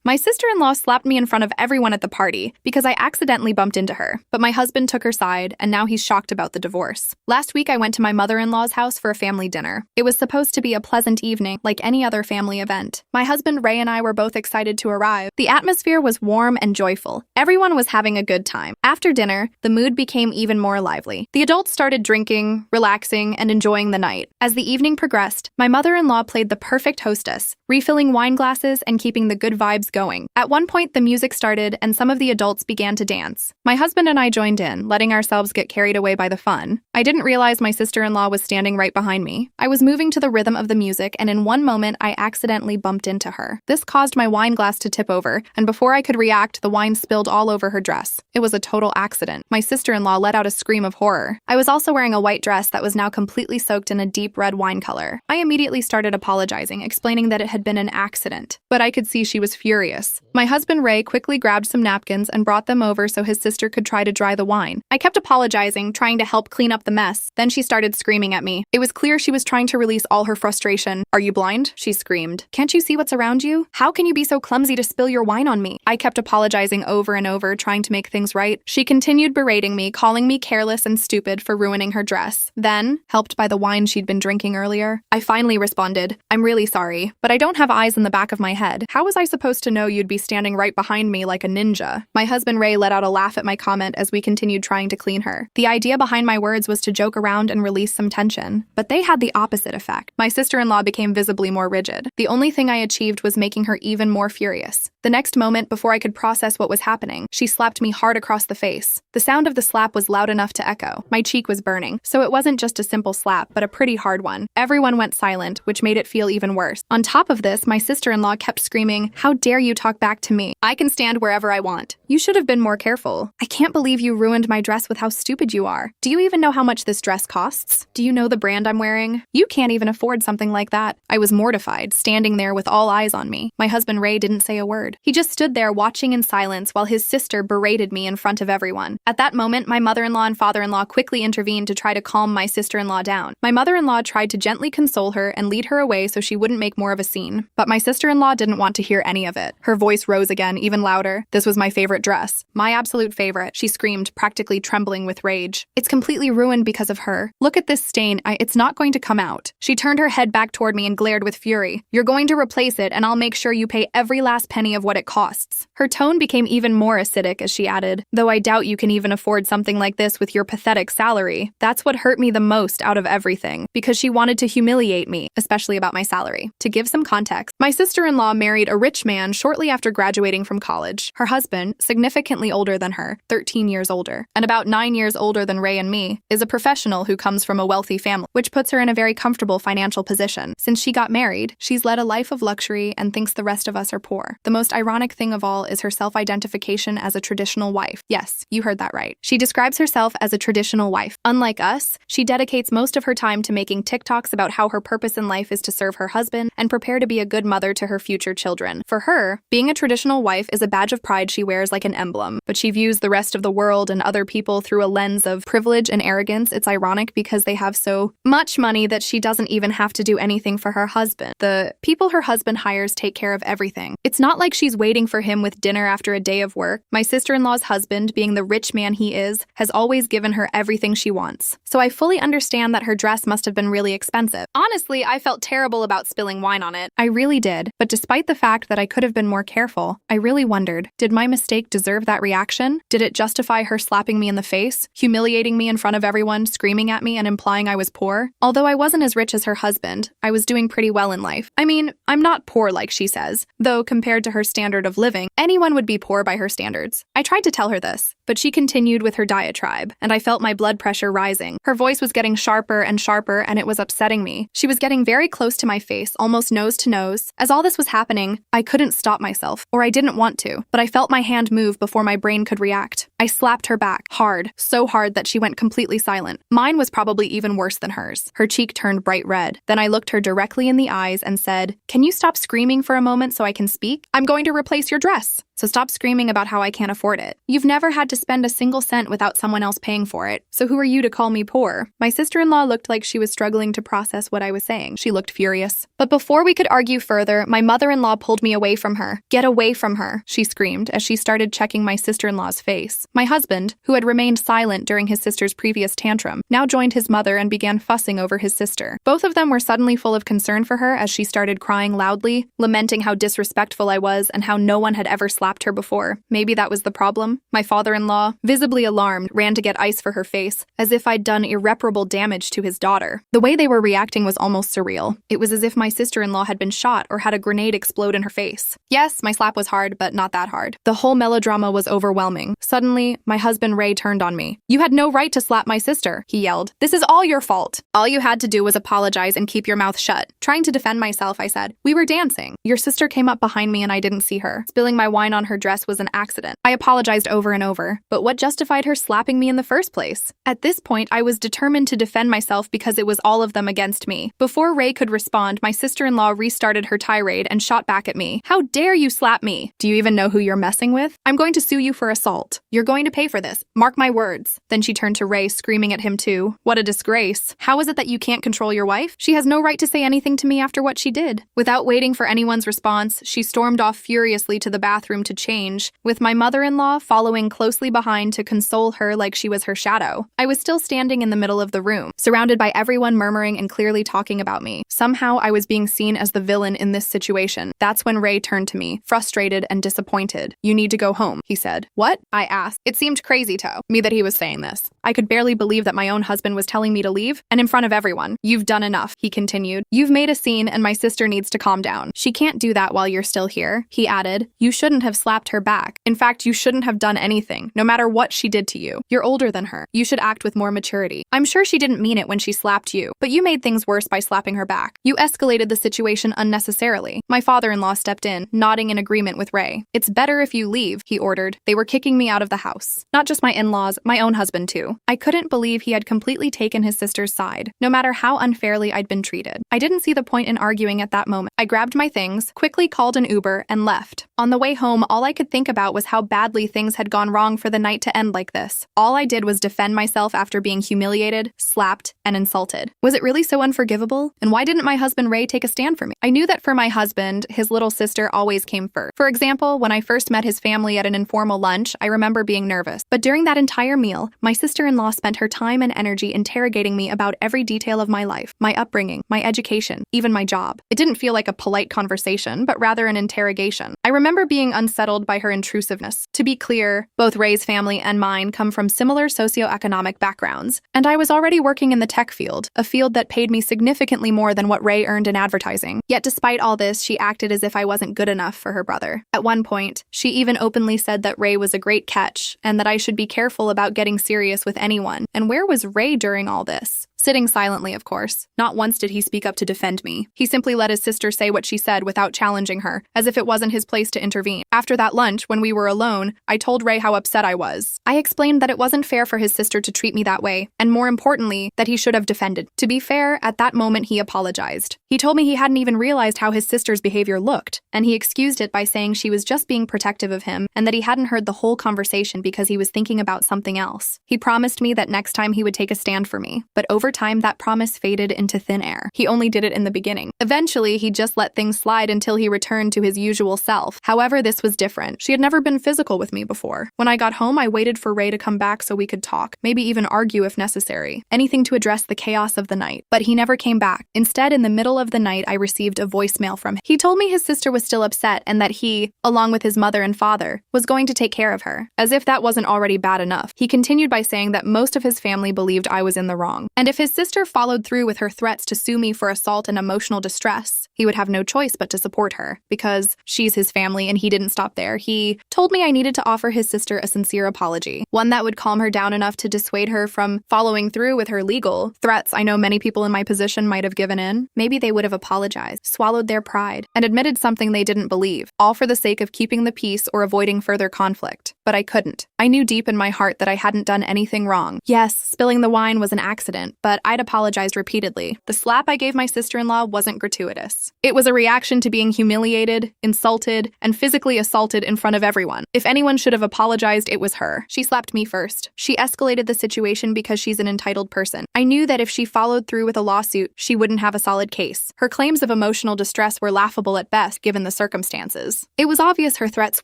My sister-in-law slapped me in front of everyone at the party because I accidentally bumped into her, but my husband took her side and now he's shocked about the divorce. Last week I went to my mother-in-law's house for a family dinner. It was supposed to be a pleasant evening like any other family event. My husband Ray and I were both excited to arrive. The atmosphere was warm and joyful. Everyone was having a good time. After dinner, the mood became even more lively. The adults started drinking, relaxing, and enjoying the night. As the evening progressed, my mother-in-law played the perfect hostess, refilling wine glasses and keeping the good vibes going. At one point, the music started and some of the adults began to dance. My husband and I joined in, letting ourselves get carried away by the fun. I didn't realize my sister-in-law was standing right behind me. I was moving to the rhythm of the music, and in one moment, I accidentally bumped into her. This caused my wine glass to tip over, and before I could react, the wine spilled all over her dress. It was a total accident. My sister-in-law let out a scream of horror. I was also wearing a white dress that was now completely soaked in a deep red wine color. I immediately started apologizing, explaining that it had been an accident, but I could see she was furious. My husband Ray quickly grabbed some napkins and brought them over so his sister could try to dry the wine. I kept apologizing, trying to help clean up the mess. Then she started screaming at me. It was clear she was trying to release all her frustration. "Are you blind?" she screamed. "Can't you see what's around you? How can you be so clumsy to spill your wine on me?" I kept apologizing over and over, trying to make things right. She continued berating me, calling me careless and stupid for ruining her dress. Then, helped by the wine she'd been drinking earlier, I finally responded, "I'm really sorry, but I don't have eyes in the back of my head. How was I supposed to know you'd be standing right behind me like a ninja?" My husband Ray let out a laugh at my comment as we continued trying to clean her. The idea behind my words was to joke around and release some tension, but they had the opposite effect. My sister-in-law became visibly more rigid. The only thing I achieved was making her even more furious. The next moment, before I could process what was happening, she slapped me hard across the face. The sound of the slap was loud enough to echo. My cheek was burning, so it wasn't just a simple slap, but a pretty hard one. Everyone went silent, which made it feel even worse. On top of this, my sister-in-law kept screaming, "How dare you talk back to me? I can stand wherever I want. You should have been more careful. I can't believe you ruined my dress with how stupid you are. Do you even know how much this dress costs? Do you know the brand I'm wearing? You can't even afford something like that." I was mortified, standing there with all eyes on me. My husband Ray didn't say a word. He just stood there watching in silence while his sister berated me in front of everyone. At that moment, my mother-in-law and father-in-law quickly intervened to try to calm my sister-in-law down. My mother-in-law tried to gently console her and lead her away so she wouldn't make more of a scene. But my sister-in-law didn't want to hear any of it. Her voice rose again, even louder. "This was my favorite dress. My absolute favorite," she screamed, practically trembling with rage. "It's completely ruined because of her. Look at this stain. It's not going to come out." She turned her head back toward me and glared with fury. "You're going to replace it, and I'll make sure you pay every last penny of what it costs." Her tone became even more acidic as she added, "Though I doubt you can even afford something like this with your pathetic salary." That's what hurt me the most out of everything, because she wanted to humiliate me, especially about my salary. To give some context, my sister-in-law married a rich man shortly after graduating from college. Her husband, significantly older than her, 13 years older, and about 9 years older than Ray and me, is a professional who comes from a wealthy family, which puts her in a very comfortable financial position. Since she got married, she's led a life of luxury and thinks the rest of us are poor. The most ironic thing of all is her self-identification as a traditional wife. Yes, you heard that right. She describes herself as a traditional wife. Unlike us, she dedicates most of her time to making TikToks about how her purpose in life is to serve her husband and prepare to be a good mother to her future children. For her, being a traditional wife is a badge of pride she wears like an emblem, but she views the rest of the world and other people through a lens of privilege and arrogance. It's ironic because they have so much money that she doesn't even have to do anything for her husband. The people her husband hires take care of everything. It's not like she's waiting for him with dinner after a day of work. My sister-in-law's husband, being the rich man he is, has always given her everything she wants. So I fully understand that her dress must have been really expensive. Honestly, I felt terrible about spilling wine on it. I really did. But despite the fact that I could have been more careful, I really wondered, did my mistake deserve that reaction? Did it justify her slapping me in the face, humiliating me in front of everyone, screaming at me and implying I was poor? Although I wasn't as rich as her husband, I was doing pretty well in life. I mean, I'm not poor like she says, though compared to her standard of living, anyone would be poor by her standards. I tried to tell her this, but she continued with her diatribe, and I felt my blood pressure rising. Her voice was getting sharper and sharper, and it was upsetting me. She was getting very close to my face, almost nose to nose. As all this was happening, I couldn't stop myself, or I didn't want to, but I felt my hand move before my brain could react. I slapped her back, hard, so hard that she went completely silent. Mine was probably even worse than hers. Her cheek turned bright red. Then I looked her directly in the eyes and said, "Can you stop screaming for a moment so I can speak? I'm going to replace your dress." so stop screaming about how I can't afford it. You've never had to spend a single cent without someone else paying for it, so who are you to call me poor? My sister-in-law looked like she was struggling to process what I was saying. She looked furious. But before we could argue further, my mother-in-law pulled me away from her. Get away from her, she screamed as she started checking my sister-in-law's face. My husband, who had remained silent during his sister's previous tantrum, now joined his mother and began fussing over his sister. Both of them were suddenly full of concern for her as she started crying loudly, lamenting how disrespectful I was and how no one had ever slapped her before. Maybe that was the problem. My father-in-law, visibly alarmed, ran to get ice for her face, as if I'd done irreparable damage to his daughter. The way they were reacting was almost surreal. It was as if my sister-in-law had been shot or had a grenade explode in her face. Yes, my slap was hard, but not that hard. The whole melodrama was overwhelming. Suddenly, my husband Ray turned on me. You had no right to slap my sister, he yelled. This is all your fault. All you had to do was apologize and keep your mouth shut. Trying to defend myself, I said, we were dancing. Your sister came up behind me and I didn't see her. Spilling my wine on her dress was an accident. I apologized over and over, but what justified her slapping me in the first place? At this point, I was determined to defend myself because it was all of them against me. Before Ray could respond, my sister-in-law restarted her tirade and shot back at me. How dare you slap me? Do you even know who you're messing with? I'm going to sue you for assault. You're going to pay for this. Mark my words. Then she turned to Ray, screaming at him too. What a disgrace. How is it that you can't control your wife? She has no right to say anything to me after what she did. Without waiting for anyone's response, she stormed off furiously to the bathroom to change, with my mother-in-law following closely behind to console her like she was her shadow. I was still standing in the middle of the room, surrounded by everyone murmuring and clearly talking about me. Somehow I was being seen as the villain in this situation. That's when Ray turned to me, frustrated and disappointed. You need to go home, he said. What? I asked. It seemed crazy to me that he was saying this. I could barely believe that my own husband was telling me to leave, and in front of everyone. You've done enough, he continued. You've made a scene and my sister needs to calm down. She can't do that while you're still here, he added. You shouldn't have slapped her back. In fact, you shouldn't have done anything, no matter what she did to you. You're older than her. You should act with more maturity. I'm sure she didn't mean it when she slapped you, but you made things worse by slapping her back. You escalated the situation unnecessarily. My father-in-law stepped in, nodding in agreement with Ray. It's better if you leave, he ordered. They were kicking me out of the house. Not just my in-laws, my own husband too. I couldn't believe he had completely taken his sister's side, no matter how unfairly I'd been treated. I didn't see the point in arguing at that moment. I grabbed my things, quickly called an Uber, and left. On the way home, all I could think about was how badly things had gone wrong for the night to end like this. All I did was defend myself after being humiliated, slapped, and insulted. Was it really so unforgivable? And why didn't my husband Ray take a stand for me? I knew that for my husband, his little sister always came first. For example, when I first met his family at an informal lunch, I remember being nervous. But during that entire meal, my sister-in-law spent her time and energy interrogating me about every detail of my life, my upbringing, my education, even my job. It didn't feel like a polite conversation, but rather an interrogation. I remember being unsettled by her intrusiveness. To be clear, both Ray's family and mine come from similar socioeconomic backgrounds, and I was already working in the tech field, a field that paid me significantly more than what Ray earned in advertising. Yet despite all this, she acted as if I wasn't good enough for her brother. At one point, she even openly said that Ray was a great catch, and that I should be careful about getting serious with anyone. And where was Ray during all this? Sitting silently, of course. Not once did he speak up to defend me. He simply let his sister say what she said without challenging her, as if it wasn't his place to intervene. After that lunch, when we were alone, I told Ray how upset I was. I explained that it wasn't fair for his sister to treat me that way, and more importantly, that he should have defended. To be fair, at that moment he apologized. He told me he hadn't even realized how his sister's behavior looked, and he excused it by saying she was just being protective of him, and that he hadn't heard the whole conversation because he was thinking about something else. He promised me that next time he would take a stand for me, but over time that promise faded into thin air. He only did it in the beginning. Eventually, he just let things slide until he returned to his usual self. However, this was different. She had never been physical with me before. When I got home, I waited for Ray to come back so we could talk, maybe even argue if necessary. Anything to address the chaos of the night. But he never came back. Instead, in the middle of the night, I received a voicemail from him. He told me his sister was still upset and that he, along with his mother and father, was going to take care of her. As if that wasn't already bad enough, he continued by saying that most of his family believed I was in the wrong. And if his sister followed through with her threats to sue me for assault and emotional distress, he would have no choice but to support her, because she's his family and he didn't stop there. He told me I needed to offer his sister a sincere apology, one that would calm her down enough to dissuade her from following through with her legal threats. I know many people in my position might have given in. Maybe they would have apologized, swallowed their pride, and admitted something they didn't believe, all for the sake of keeping the peace or avoiding further conflict. but I couldn't. I knew deep in my heart that I hadn't done anything wrong. Yes, spilling the wine was an accident, but I'd apologized repeatedly. The slap I gave my sister-in-law wasn't gratuitous. It was a reaction to being humiliated, insulted, and physically assaulted in front of everyone. If anyone should have apologized, it was her. She slapped me first. She escalated the situation because she's an entitled person. I knew that if she followed through with a lawsuit, she wouldn't have a solid case. Her claims of emotional distress were laughable at best given the circumstances. It was obvious her threats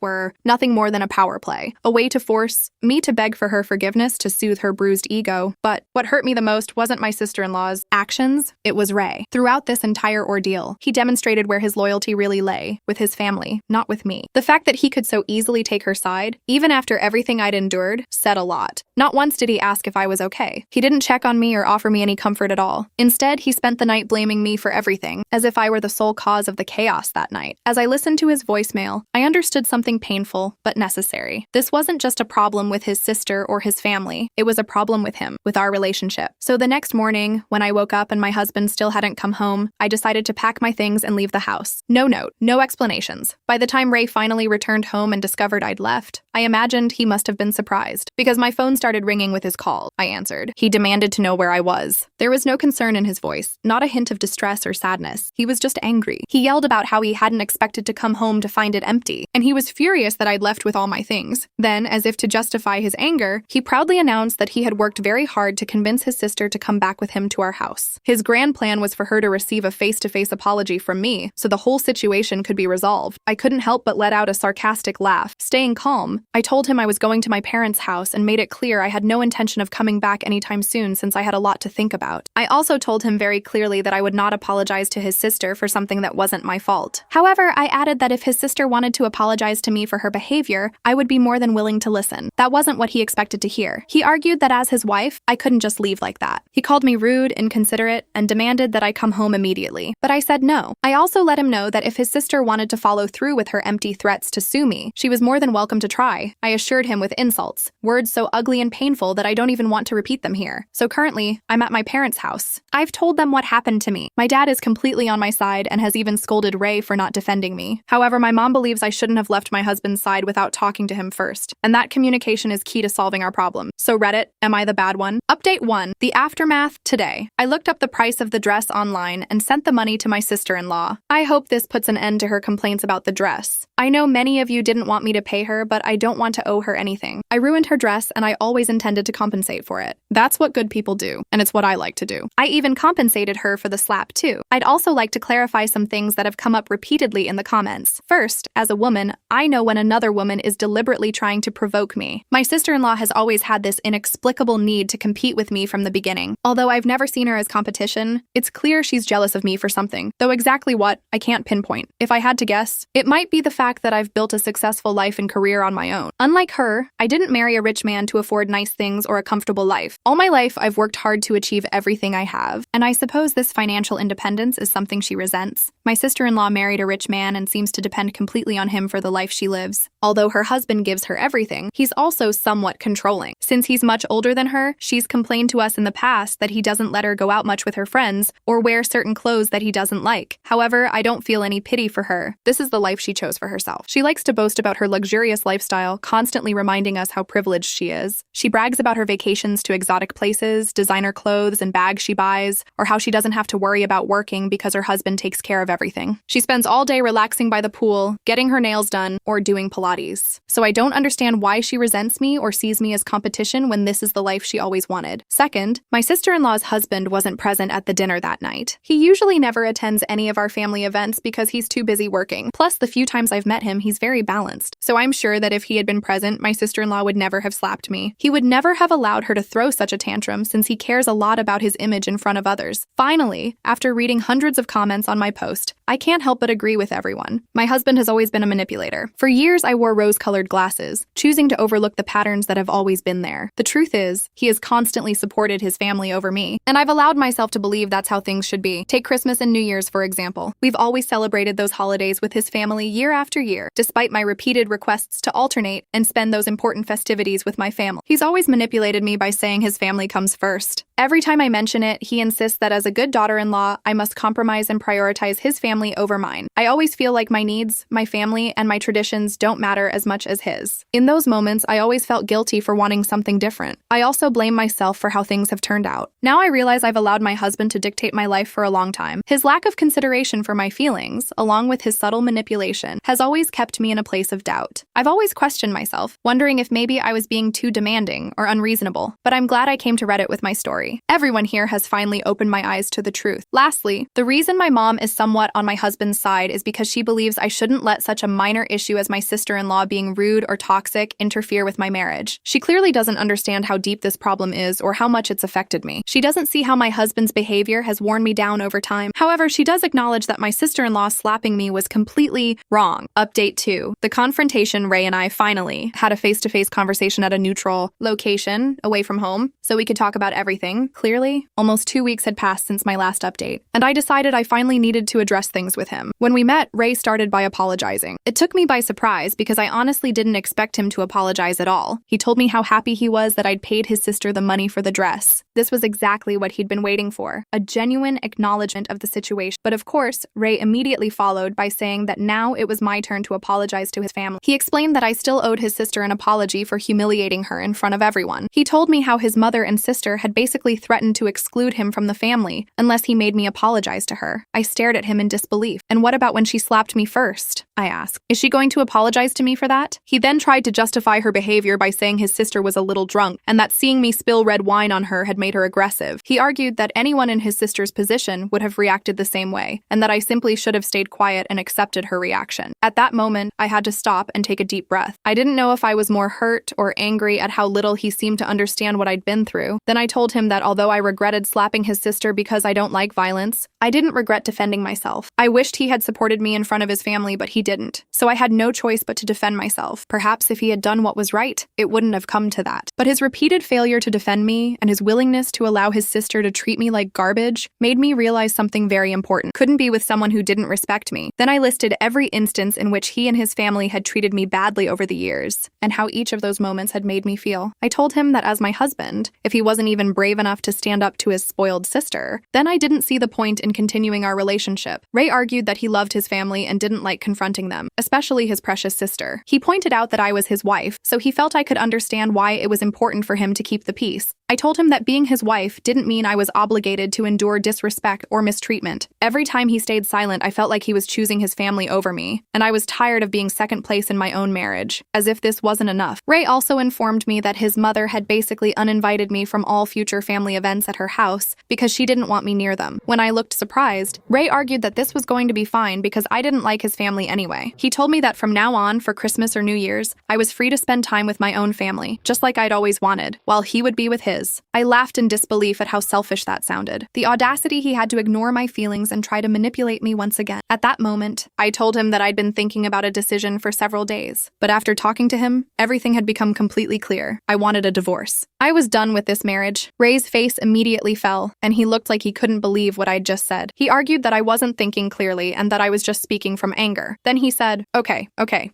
were nothing more than a power play, a way to force me to beg for her forgiveness to soothe her bruised ego. But what hurt me the most wasn't my sister-in-law's actions, it was Ray. Throughout this entire ordeal, he demonstrated where his loyalty really lay, with his family, not with me. The fact that he could so easily take her side, even after everything I'd endured, said a lot. Not once did he ask if I was okay. He didn't check on me or offer me any comfort at all. Instead, he spent the night blaming me for everything, as if I were the sole cause of the chaos that night. As I listened to his voicemail, I understood something painful, but necessary. This wasn't just a problem with his sister or his family. It was a problem with him, with our relationship. So the next morning, when I woke up and my husband still hadn't come home, I decided to pack my things and leave the house. No note, no explanations. By the time Ray finally returned home and discovered I'd left, I imagined he must have been surprised. Because my phone started ringing with his call, I answered. He demanded to know where I was. There was no concern in his voice, not a hint of distress or sadness. He was just angry. He yelled about how he hadn't expected to come home to find it empty, and he was furious that I'd left with all my things. Then, as if to justify his anger, he proudly announced that he had worked very hard to convince his sister to come back with him to our house. His grand plan was for her to receive a face-to-face apology from me, so the whole situation could be resolved. I couldn't help but let out a sarcastic laugh. Staying calm, I told him I was going to my parents' house and made it clear I had no intention of coming back anytime soon since I had a lot to think about. I also told him very clearly that I would not apologize to his sister for something that wasn't my fault. However, I added that if his sister wanted to apologize to me for her behavior, I would be more than willing to listen. That wasn't what he expected to hear. He argued that as his wife, I couldn't just leave like that. He called me rude, inconsiderate, and demanded that I come home immediately. But I said no. I also let him know that if his sister wanted to follow through with her empty threats to sue me, she was more than welcome to try. I assured him with insults, words so ugly and painful that I don't even want to repeat them here. So currently, I'm at my parents' house. I've told them what happened to me. My dad is completely on my side and has even scolded Ray for not defending me. However, my mom believes I shouldn't have left my husband's side without talking to him first, and that communication is key to solving our problem. So Reddit, am I the bad one? Update 1. The aftermath today. I looked up the price of the dress online and sent the money to my sister-in-law. I hope this puts an end to her complaints about the dress. I know many of you didn't want me to pay her, but I don't want to owe her anything. I ruined her dress and I always intended to compensate for it. That's what good people do, and it's what I like to do. I even compensated her for the slap too. I'd also like to clarify some things that have come up repeatedly in the comments. First, as a woman, I know when another woman is deliberately trying to provoke me. My sister-in-law has always had this inexplicable need to compete with me from the beginning. Although I've never seen her as competition, it's clear she's jealous of me for something. Though exactly what, I can't pinpoint. If I had to guess, it might be the fact that I've built a successful life and career on my own. Unlike her, I didn't marry a rich man to afford nice things or a comfortable life. All my life, I've worked hard to achieve everything I have, and I suppose this financial independence is something she resents. My sister-in-law married a rich man and seems to depend completely on him for the life she lives. Although her husband gives her everything, he's also somewhat controlling. Since he's much older than her, she's complained to us in the past that he doesn't let her go out much with her friends or wear certain clothes that he doesn't like. However, I don't feel any pity for her. This is the life she chose for herself. She likes to boast about her luxurious lifestyle, constantly reminding us how privileged she is. She brags about her vacations to exotic places, designer clothes and bags she buys, or how she doesn't have to worry about working because her husband takes care of everything. She spends all day relaxing by the pool, getting her nails done, or doing Pilates. So I don't understand why she resents me or sees me as competition when this is the life she always wanted. Second, my sister-in-law's husband wasn't present at the dinner that night. He usually never attends any of our family events because he's too busy working. Plus, the few times I've met him, he's very balanced. So I'm sure that if he had been present, my sister-in-law would never have slapped me. He would never have allowed her to throw such a tantrum since he cares a lot about his image in front of others. Finally, after reading hundreds of comments on my post, I can't help but agree with everyone. My husband has always been a manipulator. For years, I wore rose-colored glasses, choosing to overlook the patterns that have always been there. The truth is, he has constantly supported his family over me, and I've allowed myself to believe that's how things should be. Take Christmas and New Year's, for example. We've always celebrated those holidays with his family year after year, despite my repeated requests to alternate and spend those important festivities with my family. He's always manipulated me by saying his family comes first. Every time I mention it, he insists that as a good daughter-in-law, I must compromise and prioritize his family over mine. I always feel like my needs, my family, and my traditions don't matter as much as his. In those moments, I always felt guilty for wanting something different. I also blame myself for how things have turned out. Now I realize I've allowed my husband to dictate my life for a long time. His lack of consideration for my feelings, along with his subtle manipulation, has always kept me in a place of doubt. I've always questioned myself, wondering if maybe I was being too demanding or unreasonable, but I'm glad I came to Reddit with my story. Everyone here has finally opened my eyes to the truth. Lastly, the reason my mom is somewhat on my husband's side is because she believes I shouldn't let such a minor issue as my sister-in-law being rude or toxic interfere with my marriage. She clearly doesn't understand how deep this problem is or how much it's affected me. She doesn't see how my husband's behavior has worn me down over time. However, she does acknowledge that my sister-in-law slapping me was completely wrong. Update 2. The confrontation. Ray and I finally had a face-to-face conversation at a neutral location, away from home, so we could talk about everything. Clearly, almost 2 weeks had passed since my last update, and I decided I finally needed to address things with him. When we met, Ray started by apologizing. It took me by surprise because I honestly didn't expect him to apologize at all. He told me how happy he was that I'd paid his sister the money for the dress. This was exactly what he'd been waiting for, a genuine acknowledgement of the situation. But of course, Ray immediately followed by saying that now it was my turn to apologize to his family. He explained that I still owed his sister an apology for humiliating her in front of everyone. He told me how his mother and sister had basically threatened to exclude him from the family unless he made me apologize to her. I stared at him in disbelief. And what about when she slapped me first? I asked. Is she going to apologize to me for that? He then tried to justify her behavior by saying his sister was a little drunk and that seeing me spill red wine on her had made her aggressive. He argued that anyone in his sister's position would have reacted the same way and that I simply should have stayed quiet and accepted her reaction. At that moment, I had to stop and take a deep breath. I didn't know if I was more hurt or angry at how little he seemed to understand what I'd been through. Then I told him that although I regretted slapping his sister because I don't like violence, I didn't regret defending myself. I wished he had supported me in front of his family, but he didn't. So I had no choice but to defend myself. Perhaps if he had done what was right, it wouldn't have come to that. But his repeated failure to defend me and his willingness to allow his sister to treat me like garbage made me realize something very important. Couldn't be with someone who didn't respect me. Then I listed every instance in which he and his family had treated me badly over the years, and how each of those moments had made me feel. I told him that as my husband, if he wasn't even brave enough to stand up to his spoiled sister, then I didn't see the point in continuing our relationship. Ray argued that he loved his family and didn't like confronting them, especially his precious sister. He pointed out that I was his wife, so he felt I could understand why it was important for him to keep the peace. I told him that being his wife didn't mean I was obligated to endure disrespect or mistreatment. Every time he stayed silent, I felt like he was choosing his family over me, and I was tired of being second place in my own marriage, as if this wasn't enough. Ray also informed me that his mother had basically uninvited me from all future family events at her house because she didn't want me near them. When I looked surprised, Ray argued that this was going to be fine because I didn't like his family anyway. He told me that from now on, for Christmas or New Year's, I was free to spend time with my own family, just like I'd always wanted, while he would be with his. I laughed in disbelief at how selfish that sounded. The audacity he had to ignore my feelings and try to manipulate me once again. At that moment, I told him that I'd been thinking about a decision for several days. But after talking to him, everything had become completely clear. I wanted a divorce. I was done with this marriage. Ray's face immediately fell, and he looked like he couldn't believe what I'd just said. He argued that I wasn't thinking clearly and that I was just speaking from anger. Then he said, Okay,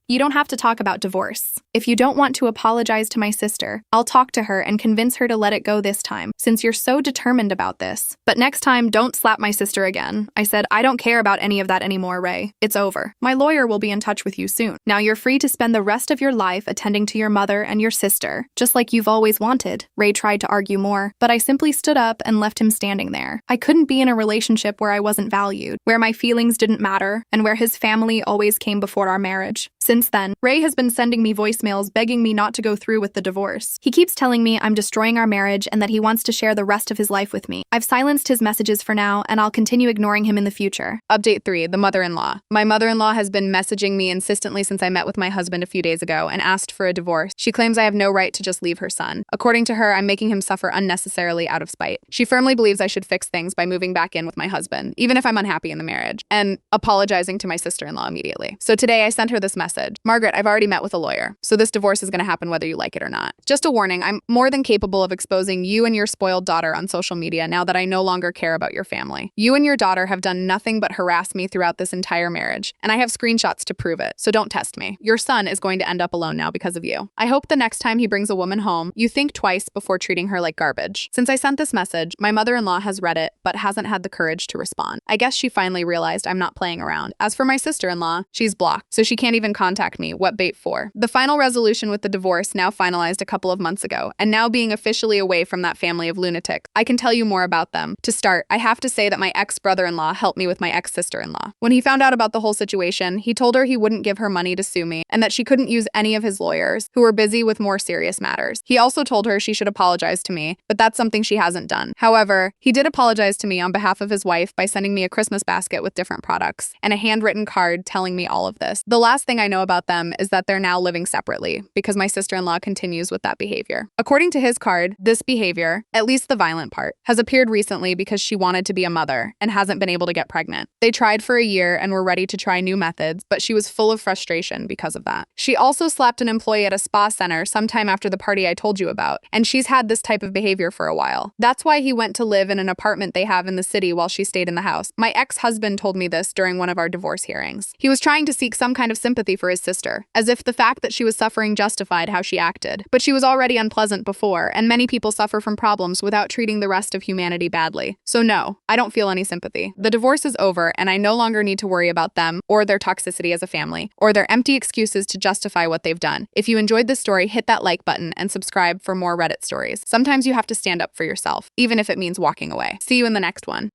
you don't have to talk about divorce. If you don't want to apologize to my sister, I'll talk to her and convince her to let it go this time, since you're so determined about this. But next time, don't slap my sister again. I said, I don't care about any of that anymore, Ray. It's over. My lawyer will be in touch with you soon. Now you're free to spend the rest of your life attending to your mother and your sister, just like you've always wanted. Ray tried to argue more, but I simply stood up and left him standing there. I couldn't be in a relationship where I wasn't valued, where my feelings didn't matter, and where his family always came before our marriage. Since then, Ray has been sending me voicemails begging me not to go through with the divorce. He keeps telling me I'm destroying our marriage and that he wants to share the rest of his life with me. I've silenced his messages for now, and I'll continue ignoring him in the future. Update 3, the mother-in-law. My mother-in-law has been messaging me insistently since I met with my husband a few days ago and asked for a divorce. She claims I have no right to just leave her son. According to her, I'm making him suffer unnecessarily out of spite. She firmly believes I should fix things by moving back in with my husband, even if I'm unhappy in the marriage, and apologizing to my sister-in-law immediately. So today I sent her this message. message. Margaret, I've already met with a lawyer, so this divorce is going to happen whether you like it or not. Just a warning, I'm more than capable of exposing you and your spoiled daughter on social media now that I no longer care about your family. You and your daughter have done nothing but harass me throughout this entire marriage, and I have screenshots to prove it, so don't test me. Your son is going to end up alone now because of you. I hope the next time he brings a woman home, you think twice before treating her like garbage. Since I sent this message, my mother-in-law has read it, but hasn't had the courage to respond. I guess she finally realized I'm not playing around. As for my sister-in-law, she's blocked, so she can't even contact me. What bait for? The final resolution with the divorce now finalized a couple of months ago, and now being officially away from that family of lunatics, I can tell you more about them. To start, I have to say that my ex-brother-in-law helped me with my ex-sister-in-law. When he found out about the whole situation, he told her he wouldn't give her money to sue me, and that she couldn't use any of his lawyers, who were busy with more serious matters. He also told her she should apologize to me, but that's something she hasn't done. However, he did apologize to me on behalf of his wife by sending me a Christmas basket with different products, and a handwritten card telling me all of this. The last thing I know about them is that they're now living separately, because my sister-in-law continues with that behavior. According to his card, this behavior, at least the violent part, has appeared recently because she wanted to be a mother and hasn't been able to get pregnant. They tried for a year and were ready to try new methods, but she was full of frustration because of that. She also slapped an employee at a spa center sometime after the party I told you about, and she's had this type of behavior for a while. That's why he went to live in an apartment they have in the city while she stayed in the house. My ex-husband told me this during one of our divorce hearings. He was trying to seek some kind of sympathy for his sister, as if the fact that she was suffering justified how she acted. But she was already unpleasant before, and many people suffer from problems without treating the rest of humanity badly. So no, I don't feel any sympathy. The divorce is over, and I no longer need to worry about them or their toxicity as a family, or their empty excuses to justify what they've done. If you enjoyed this story, hit that like button and subscribe for more Reddit stories. Sometimes you have to stand up for yourself, even if it means walking away. See you in the next one.